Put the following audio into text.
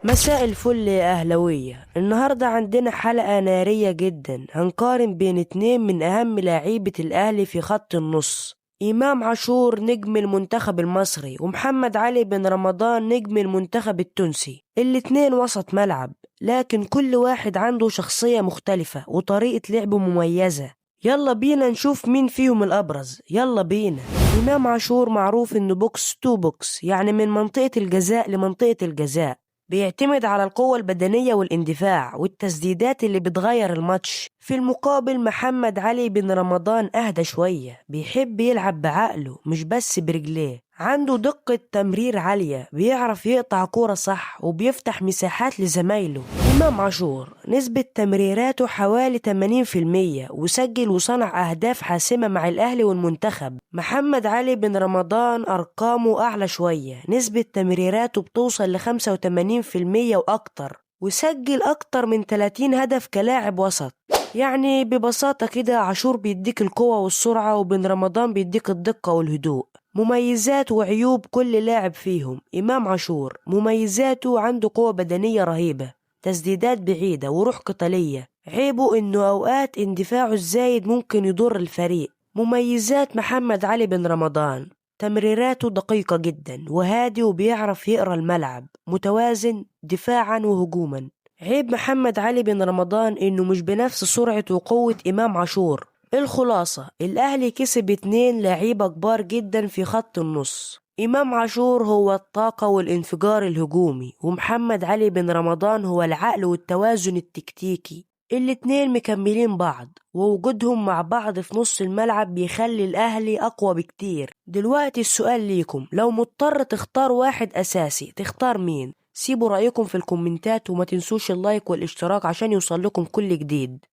مساء الفل يا أهلوية. النهاردة عندنا حلقة نارية جدا، هنقارن بين اتنين من أهم لاعيبة الأهلي في خط النص، إمام عاشور نجم المنتخب المصري ومحمد علي بن رمضان نجم المنتخب التونسي. الاتنين وسط ملعب، لكن كل واحد عنده شخصية مختلفة وطريقة لعب مميزة. يلا بينا نشوف مين فيهم الأبرز، يلا بينا. إمام عاشور معروف إنه بوكس تو بوكس، يعني من منطقة الجزاء لمنطقة الجزاء، بيعتمد على القوة البدنية والاندفاع والتسديدات اللي بتغير الماتش. في المقابل محمد علي بن رمضان أهدى شوية، بيحب يلعب بعقله مش بس برجليه، عنده دقة تمرير عالية، بيعرف يقطع كورة صح وبيفتح مساحات لزمايله. إمام عاشور نسبة تمريراته حوالي 80%، وسجل وصنع أهداف حاسمة مع الأهلي والمنتخب. محمد علي بن رمضان أرقامه أعلى شوية، نسبة تمريراته بتوصل ل 85% وأكتر، وسجل أكتر من 30 هدف كلاعب وسط. يعني ببساطة كده عاشور بيديك القوة والسرعة، وبن رمضان بيديك الدقة والهدوء. مميزات وعيوب كل لاعب فيهم. إمام عاشور مميزاته عنده قوة بدنية رهيبة، تسديدات بعيدة وروح قتالية. عيبه إنه أوقات اندفاعه الزايد ممكن يضر الفريق. مميزات محمد علي بن رمضان: تمريراته دقيقة جدا وهادي وبيعرف يقرأ الملعب، متوازن دفاعا وهجوما. عيب محمد علي بن رمضان إنه مش بنفس سرعة وقوة إمام عاشور. الخلاصة: الأهلي كسب 2 لاعيبة كبار جدا في خط النص. إمام عاشور هو الطاقة والانفجار الهجومي، ومحمد علي بن رمضان هو العقل والتوازن التكتيكي. الاتنين مكملين بعض، ووجودهم مع بعض في نص الملعب بيخلي الأهلي أقوى بكتير. دلوقتي السؤال ليكم، لو مضطر تختار واحد أساسي تختار مين؟ سيبوا رأيكم في الكومنتات، وما تنسوش اللايك والاشتراك عشان يوصل لكم كل جديد.